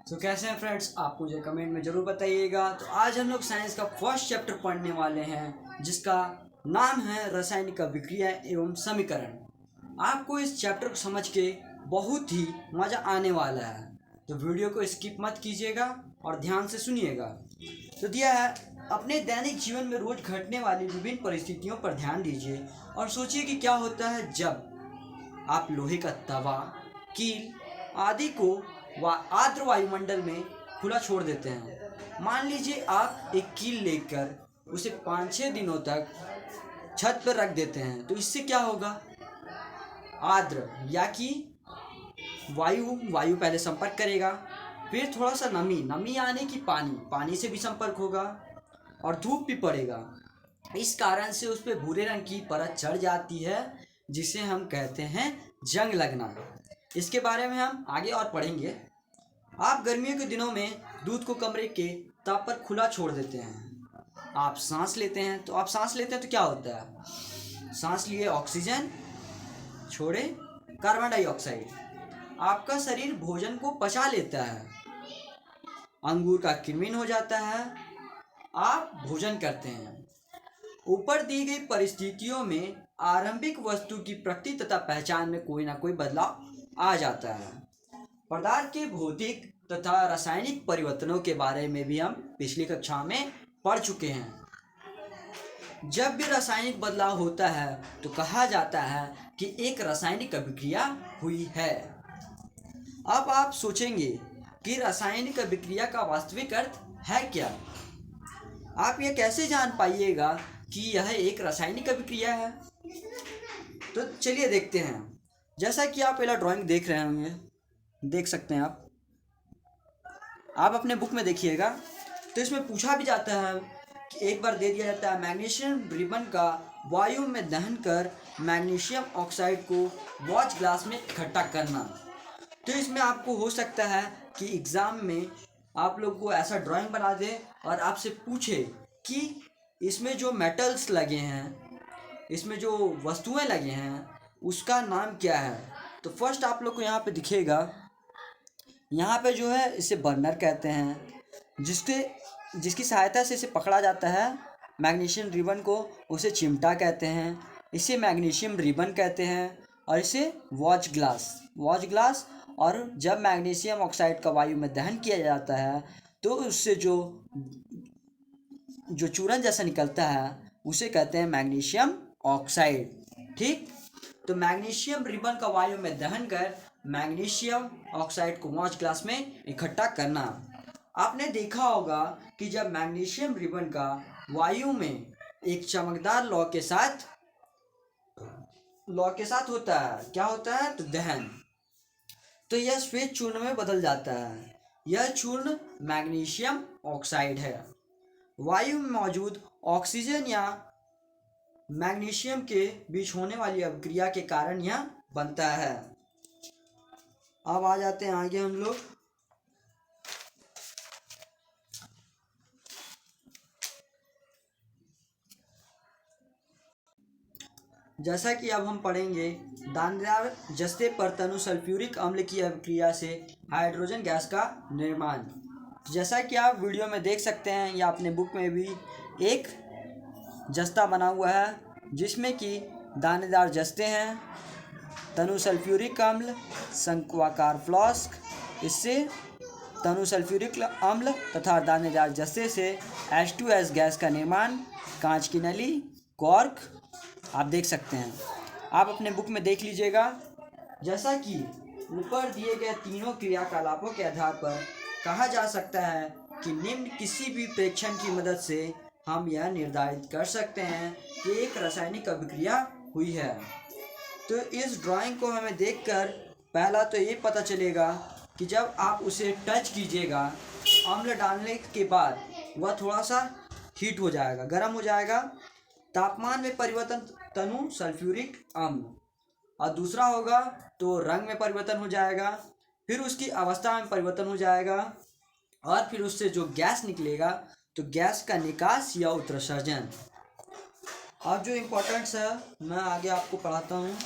तो कैसे हैं फ्रेंड्स, आप मुझे कमेंट में ज़रूर बताइएगा। तो आज हम लोग साइंस का फर्स्ट चैप्टर पढ़ने वाले हैं जिसका नाम है रासायनिक अभिक्रिया एवं समीकरण। आपको इस चैप्टर को समझ के बहुत ही मज़ा आने वाला है, तो वीडियो को स्किप मत कीजिएगा और ध्यान से सुनिएगा। तो दिया है, अपने दैनिक जीवन में रोज घटने वाली विभिन्न परिस्थितियों पर ध्यान दीजिए और सोचिए कि क्या होता है जब आप लोहे का तवा, कील आदि को आर्द्र वायुमंडल में खुला छोड़ देते हैं। मान लीजिए आप एक कील लेकर उसे 5-6 दिनों तक छत पर रख देते हैं, तो इससे क्या होगा? आर्द्र या कि वायु पहले संपर्क करेगा, फिर थोड़ा सा नमी आने की पानी से भी संपर्क होगा और धूप भी पड़ेगा। इस कारण से उस पर भूरे रंग की परत चढ़ जाती है जिसे हम कहते हैं जंग लगना। इसके बारे में हम आगे और पढ़ेंगे। आप गर्मियों के दिनों में दूध को कमरे के ताप पर खुला छोड़ देते हैं। आप सांस लेते हैं तो क्या होता है? सांस लिए ऑक्सीजन, छोड़े कार्बन डाइऑक्साइड। आपका शरीर भोजन को पचा लेता है, अंगूर का किण्वन हो जाता है, आप भोजन करते हैं। ऊपर दी गई परिस्थितियों में आरंभिक वस्तु की प्रकृति तथा पहचान में कोई ना कोई बदलाव आ जाता है। पदार्थ के भौतिक तथा रासायनिक परिवर्तनों के बारे में भी हम पिछली कक्षा में पढ़ चुके हैं। जब भी रासायनिक बदलाव होता है तो कहा जाता है कि एक रासायनिक अभिक्रिया हुई है। अब आप सोचेंगे कि रासायनिक अभिक्रिया का वास्तविक अर्थ है क्या? आप यह कैसे जान पाइएगा कि यह एक रासायनिक अभिक्रिया है? तो चलिए देखते हैं। जैसा कि आप पहला ड्राइंग देख रहे होंगे, देख सकते हैं आप अपने बुक में देखिएगा। तो इसमें पूछा भी जाता है कि एक बार दे दिया जाता है, मैग्नीशियम रिबन का वायु में दहन कर मैग्नीशियम ऑक्साइड को वॉच ग्लास में इकट्ठा करना। तो इसमें आपको हो सकता है कि एग्ज़ाम में आप लोग को ऐसा ड्राइंग बना दे और आपसे पूछे कि इसमें जो मेटल्स लगे हैं, इसमें जो वस्तुएं लगे हैं, उसका नाम क्या है। तो फर्स्ट आप लोग को यहाँ पे दिखेगा, यहाँ पे जो है इसे बर्नर कहते हैं, जिसकी सहायता से इसे पकड़ा जाता है। मैग्नीशियम रिबन को उसे चिमटा कहते हैं, इसे मैग्नीशियम रिबन कहते हैं, और इसे वॉच ग्लास। और जब मैग्नीशियम ऑक्साइड का वायु में दहन किया जाता है तो उससे जो चूरन जैसा निकलता है उसे कहते हैं मैग्नीशियम ऑक्साइड। ठीक, तो मैग्नीशियम रिबन का वायु में दहन कर मैग्नीशियम ऑक्साइड को वॉच ग्लास में इकट्ठा करना। आपने देखा होगा कि जब मैग्नीशियम रिबन का वायु में एक चमकदार लौ के साथ होता है, क्या होता है? तो दहन, तो यह श्वेत चूर्ण में बदल जाता है। यह चूर्ण मैग्नीशियम ऑक्साइड है। वायु में मौजूद ऑक्सीजन या मैग्नीशियम के बीच होने वाली अभिक्रिया के कारण यह बनता है। अब आ जाते हैं आगे हम लोग। जैसा कि अब हम पढ़ेंगे, दानेदार जस्ते पर तनु सल्फ्यूरिक अम्ल की अभिक्रिया से हाइड्रोजन गैस का निर्माण। जैसा कि आप वीडियो में देख सकते हैं या अपने बुक में भी एक जस्ता बना हुआ है जिसमें कि दानेदार जस्ते हैं, तनु सल्फ्यूरिक अम्ल, शंक्वाकार फ्लास्क, इससे तनु सल्फ्यूरिक अम्ल तथा दानेदार जस्ते से H2S गैस का निर्माण, कांच की नली, कॉर्क आप देख सकते हैं। आप अपने बुक में देख लीजिएगा। जैसा कि ऊपर दिए गए तीनों क्रियाकलापों के आधार पर कहा जा सकता है कि निम्न किसी भी प्रेक्षण की मदद से हम यह निर्धारित कर सकते हैं कि एक रासायनिक अभिक्रिया हुई है। तो इस ड्राइंग को हमें देखकर पहला तो ये पता चलेगा कि जब आप उसे टच कीजिएगा, अम्ल डालने के बाद वह थोड़ा सा हीट हो जाएगा, गर्म हो जाएगा। तापमान में परिवर्तन तनु सल्फ्यूरिक अम्ल, और दूसरा होगा तो रंग में परिवर्तन हो जाएगा, फिर उसकी अवस्था में परिवर्तन हो जाएगा, और फिर उससे जो गैस निकलेगा तो गैस का निकास या उत्सर्जन। अब जो इम्पोर्टेंट्स है मैं आगे आपको पढ़ाता हूँ।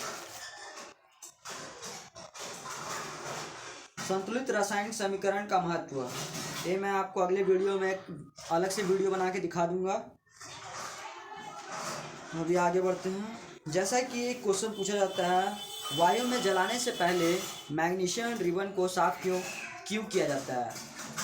संतुलित रासायनिक समीकरण का महत्व, ये मैं आपको अगले वीडियो में अलग से वीडियो बना के दिखा दूंगा। अभी आगे बढ़ते हैं। जैसा कि एक क्वेश्चन पूछा जाता है, वायु में जलाने से पहले मैग्नीशियम रिबन को साफ क्यों किया जाता है?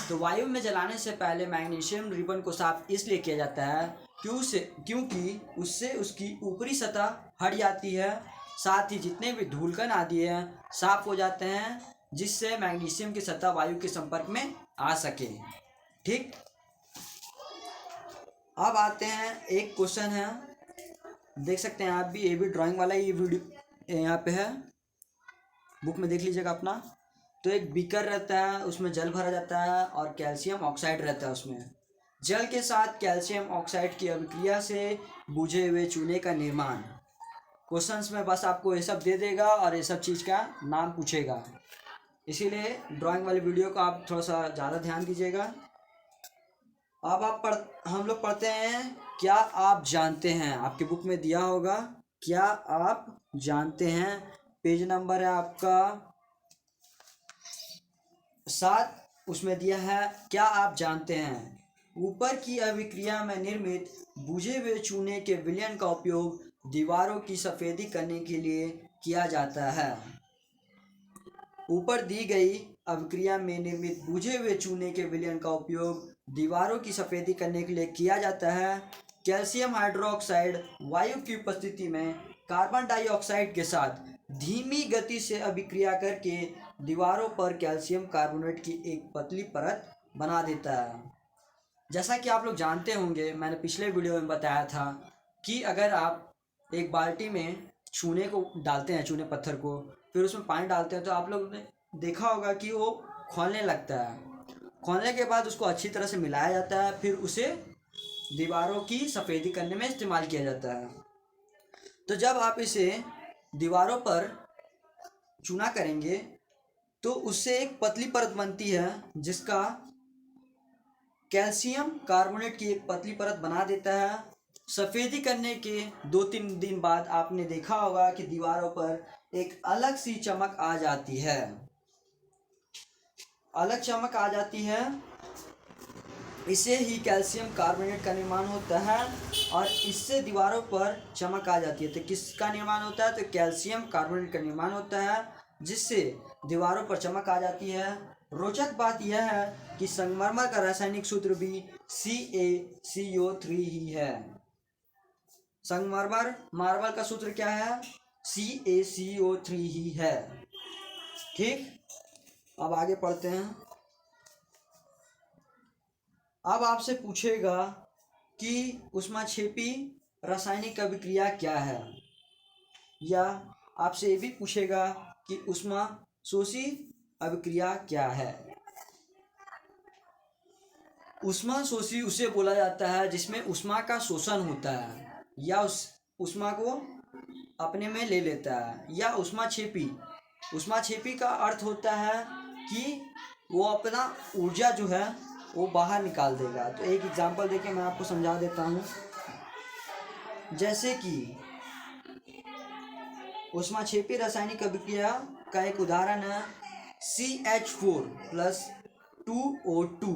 तो वायु में जलाने से पहले मैग्नीशियम रिबन को साफ इसलिए किया जाता है क्योंकि उससे उसकी ऊपरी सतह हट जाती है, साथ ही जितने भी धूलकण आदि हैं साफ हो जाते हैं, जिससे मैग्नीशियम की सतह वायु के संपर्क में आ सके। ठीक, अब आते हैं, एक क्वेश्चन है, देख सकते हैं आप भी, ये भी ड्राइंग वाला ही वीडियो यहाँ पे है, बुक में देख लीजिएगा अपना। तो एक बीकर रहता है, उसमें जल भरा जाता है और कैल्शियम ऑक्साइड रहता है उसमें। जल के साथ कैल्शियम ऑक्साइड की अभिक्रिया से बुझे हुए चूने का निर्माण। क्वेश्चंस में बस आपको ये सब दे देगा और ये सब चीज़ का नाम पूछेगा, इसीलिए ड्राइंग वाली वीडियो को आप थोड़ा सा ज़्यादा ध्यान दीजिएगा। अब हम लोग पढ़ते हैं, क्या आप जानते हैं, आपके बुक में दिया होगा, क्या आप जानते हैं, पेज नंबर है आपका 7, उसमें दिया है क्या आप जानते हैं, ऊपर की अभिक्रिया में निर्मित बुझे हुए चूने के विलयन का उपयोग दीवारों की सफेदी करने के लिए किया जाता है। ऊपर दी गई अभिक्रिया में निर्मित बुझे हुए चूने के विलयन का उपयोग दीवारों की सफेदी करने के लिए किया जाता है। कैल्शियम हाइड्रोक्साइड वायु की उपस्थिति में कार्बन डाइऑक्साइड के साथ धीमी गति से अभिक्रिया करके दीवारों पर कैल्शियम कार्बोनेट की एक पतली परत बना देता है। जैसा कि आप लोग जानते होंगे, मैंने पिछले वीडियो में बताया था कि अगर आप एक बाल्टी में चूने को डालते हैं, चूने पत्थर को, फिर उसमें पानी डालते हैं, तो आप लोग ने देखा होगा कि वो खौलने लगता है। खौलने के बाद उसको अच्छी तरह से मिलाया जाता है, फिर उसे दीवारों की सफ़ेदी करने में इस्तेमाल किया जाता है। तो जब आप इसे दीवारों पर चूना करेंगे तो उससे एक पतली परत बनती है, जिसका कैल्शियम कार्बोनेट की एक पतली परत बना देता है। सफ़ेदी करने के 2-3 दिन बाद आपने देखा होगा कि दीवारों पर एक अलग सी चमक आ जाती है, अलग चमक आ जाती है। इसे ही कैल्शियम कार्बोनेट का निर्माण होता है और इससे दीवारों पर चमक आ जाती है। तो किसका निर्माण होता है? तो कैल्शियम कार्बोनेट का निर्माण होता है, जिससे दीवारों पर चमक आ जाती है। रोचक बात यह है कि संगमरमर का रासायनिक सूत्र भी CaCO3 ही है। संगमरमर मार्बल का सूत्र क्या है? CaCO3 ही है। ठीक, अब आगे पढ़ते हैं। अब आपसे पूछेगा कि ऊष्माक्षेपी रासायनिक अभिक्रिया क्या है, या आपसे ये भी पूछेगा कि ऊष्माशोषी अभिक्रिया क्या है। ऊष्माशोषी उसे बोला जाता है जिसमें ऊष्मा का शोषण होता है या उस ऊष्मा को अपने में ले लेता है। या ऊष्माक्षेपी का अर्थ होता है कि वो अपना ऊर्जा जो है वो बाहर निकाल देगा। तो एक एग्जांपल देके मैं आपको समझा देता हूँ। जैसे कि ऊष्माक्षेपी रासायनिक अभिक्रिया का एक उदाहरण है CH4 + 2O2।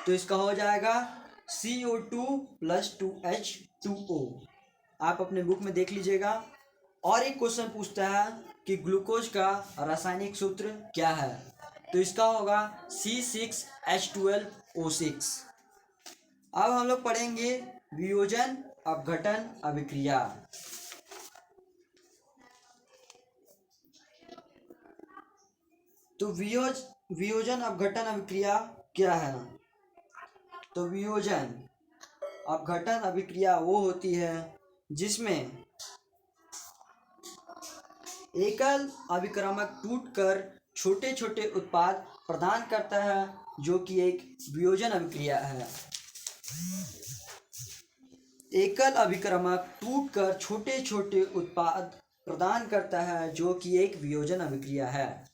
तो इसका हो जाएगा CO2 + 2H2O। आप अपने बुक में देख लीजिएगा। और एक क्वेश्चन पूछता है कि ग्लूकोज का रासायनिक सूत्र क्या है, तो इसका होगा C6H12O6। अब हम लोग पढ़ेंगे वियोजन अपघटन अभिक्रिया। तो वियोजन अपघटन अभिक्रिया क्या है? तो वियोजन अपघटन अभिक्रिया वो होती है जिसमें एकल अभिक्रमक टूटकर छोटे छोटे उत्पाद प्रदान करता है, जो कि एक वियोजन अभिक्रिया है। एकल अभिक्रमक टूटकर छोटे छोटे उत्पाद प्रदान करता है, जो कि एक वियोजन अभिक्रिया है।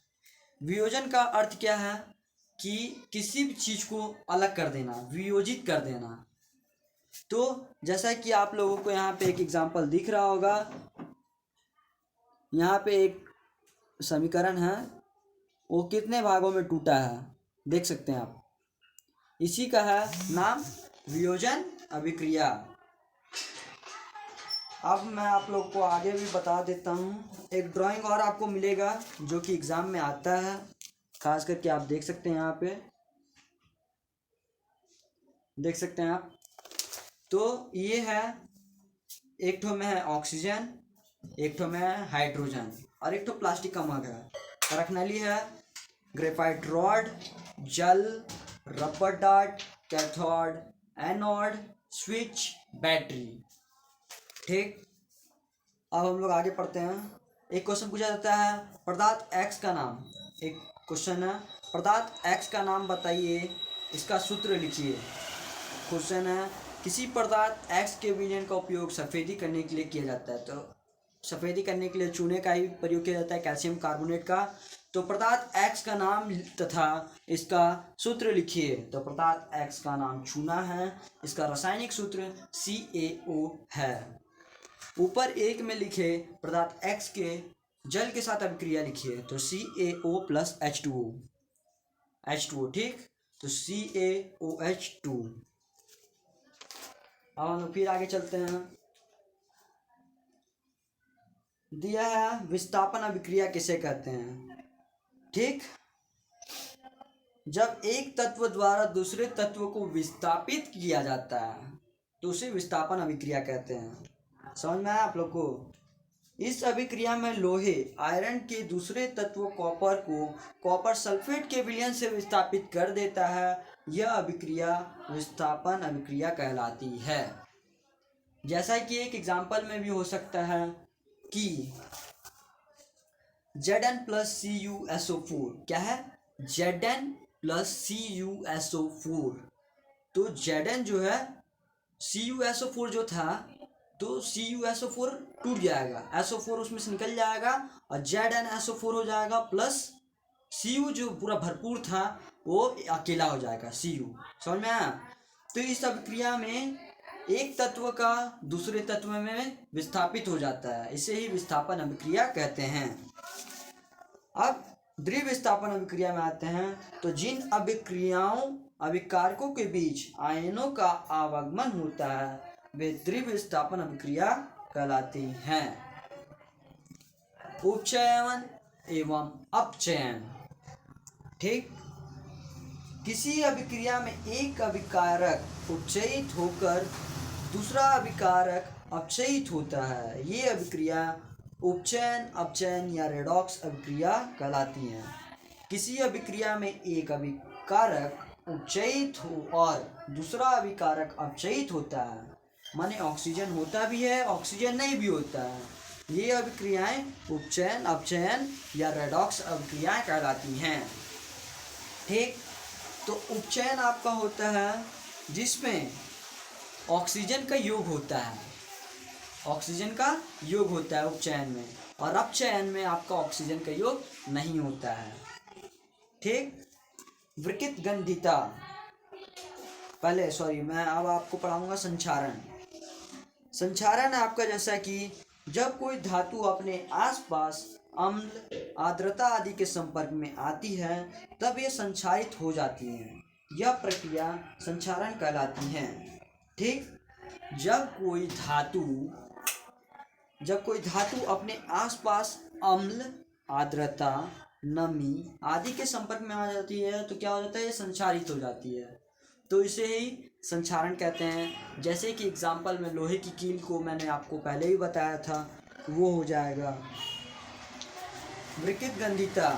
वियोजन का अर्थ क्या है? कि किसी भी चीज़ को अलग कर देना, वियोजित कर देना। तो जैसा कि आप लोगों को यहाँ पे एक एग्जांपल दिख रहा होगा, यहाँ पे एक समीकरण है वो कितने भागों में टूटा है देख सकते हैं आप। इसी का है नाम वियोजन अभिक्रिया। अब मैं आप लोग को आगे भी बता देता हूँ। एक ड्राइंग और आपको मिलेगा जो कि एग्ज़ाम में आता है, खास करके आप देख सकते हैं यहाँ पे, देख सकते हैं आप। तो ये है, एक ठो में है ऑक्सीजन, एक ठो में है हाइड्रोजन और एक ठो प्लास्टिक का मग है। रखनली है, ग्रेफाइट रॉड, जल, rubber dart, cathode, anode, switch, battery. ठीक, अब हम लोग आगे पढ़ते हैं। एक क्वेश्चन पूछा जाता है पदार्थ एक्स का नाम। एक क्वेश्चन है पदार्थ एक्स का नाम बताइए, इसका सूत्र लिखिए। क्वेश्चन है किसी पदार्थ एक्स के विलयन का उपयोग सफ़ेदी करने के लिए किया जाता है। तो सफ़ेदी करने के लिए चूने का ही प्रयोग किया जाता है, कैल्शियम कार्बोनेट का। तो पदार्थ एक्स का नाम तथा इसका सूत्र लिखिए। तो पदार्थ एक्स का नाम चूना है, इसका रासायनिक सूत्र CaO है। ऊपर एक में लिखे पदार्थ एक्स के जल के साथ अभिक्रिया लिखिए। तो CaO + H2O, ठीक। तो CaOH2। अब हम फिर आगे चलते हैं। दिया है विस्थापन अभिक्रिया किसे कहते हैं। ठीक, जब एक तत्व द्वारा दूसरे तत्व को विस्थापित किया जाता है तो उसे विस्थापन अभिक्रिया कहते हैं। समझ में आया आप लोग को। इस अभिक्रिया में लोहे आयरन के दूसरे तत्व कॉपर को कॉपर सल्फेट के विलयन से विस्थापित कर देता है। यह अभिक्रिया विस्थापन अभिक्रिया कहलाती है। जैसा कि एक एग्जाम्पल में भी हो सकता है कि Zn + CuSO4 क्या है, Zn + CuSO4। तो Zn जो है, CuSO4 जो था, तो CuSO4 टूट जाएगा, SO4 उसमें से निकल जाएगा और ZnSO4 हो जाएगा, प्लस Cu जो पूरा भरपूर था वो अकेला हो जाएगा, Cu। समझ में आया। तो इस अभिक्रिया में एक तत्व का दूसरे तत्व में विस्थापित हो जाता है, इसे ही विस्थापन अभिक्रिया कहते हैं। अब द्वितीय विस्थापन अभिक्रिया में आते हैं। तो जिन अभिक्रियाओं अभिकारकों के बीच आयनों का आवागमन होता है वे द्वितीय विस्थापन अभिक्रिया कहलाती हैं। उपचयन एवं अपचयन। ठीक, किसी अभिक्रिया में एक अभिकारक उपचयित होकर दूसरा अभिकारक अपचयित होता है। ये अभिक्रिया उपचयन, अपचयन या रेडॉक्स अभिक्रिया कहलाती हैं। किसी अभिक्रिया में एक अभिकारक उपचयित हो और दूसरा अभिकारक अपचयित होता है, माने ऑक्सीजन होता भी है ऑक्सीजन नहीं भी होता है, ये अभिक्रियाएं उपचयन, अपचयन या रेडॉक्स अभिक्रियाएं कहलाती हैं। ठीक, तो उपचयन आपका होता है जिसमें ऑक्सीजन का योग होता है, ऑक्सीजन का योग होता है उपचयन में, और अपचयन में आपका ऑक्सीजन का योग नहीं होता है। ठीक, विकृत गंधिता। मैं अब आपको पढ़ाऊंगा संक्षारण। संक्षारण है आपका जैसा कि जब कोई धातु अपने आसपास अम्ल, आर्द्रता आदि के संपर्क में आती है तब ये संक्षारित हो जाती है। यह प्रक्रिया संक्षारण कहलाती है। ठीक, जब कोई धातु अपने आसपास अम्ल, आर्द्रता, नमी आदि के संपर्क में आ जाती है तो क्या हो जाता है, ये संक्षारित हो जाती है। तो इसे ही संक्षारण कहते हैं। जैसे कि एग्जाम्पल में लोहे की कील को मैंने आपको पहले ही बताया था, वो हो जाएगा। विकृत गंधिता,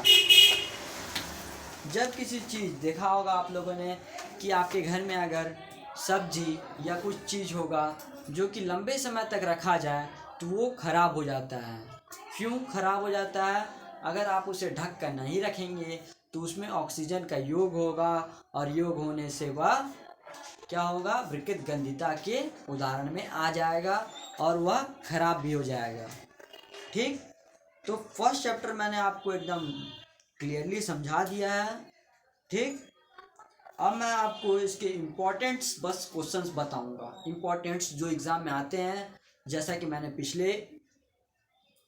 जब किसी चीज़ देखा होगा आप लोगों ने कि आपके घर में अगर सब्जी या कुछ चीज़ होगा जो कि लंबे समय तक रखा जाए तो वो खराब हो जाता है। क्यों खराब हो जाता है, अगर आप उसे ढक कर नहीं रखेंगे तो उसमें ऑक्सीजन का योग होगा और योग होने से वह क्या होगा, विकृत गंधिता के उदाहरण में आ जाएगा और वह खराब भी हो जाएगा। ठीक, तो फर्स्ट चैप्टर मैंने आपको एकदम क्लियरली समझा दिया है। ठीक, अब मैं आपको इसके इम्पोर्टेंट्स बस क्वेश्चंस बताऊंगा, इम्पोर्टेंट्स जो एग्ज़ाम में आते हैं। जैसा कि मैंने पिछले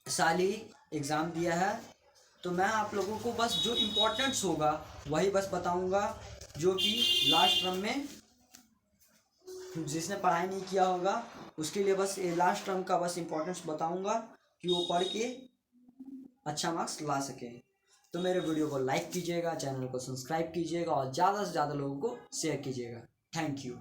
साल ही एग्ज़ाम दिया है तो मैं आप लोगों को बस जो इम्पोर्टेंट्स होगा वही बस बताऊंगा, जो कि लास्ट टर्म में जिसने पढ़ाई नहीं किया होगा उसके लिए बस ये लास्ट टर्म का बस इम्पोर्टेंस बताऊंगा कि वो पढ़ के अच्छा मार्क्स ला सके। तो मेरे वीडियो को लाइक कीजिएगा, चैनल को सब्सक्राइब कीजिएगा और ज़्यादा से ज़्यादा लोगों को शेयर कीजिएगा। Thank you.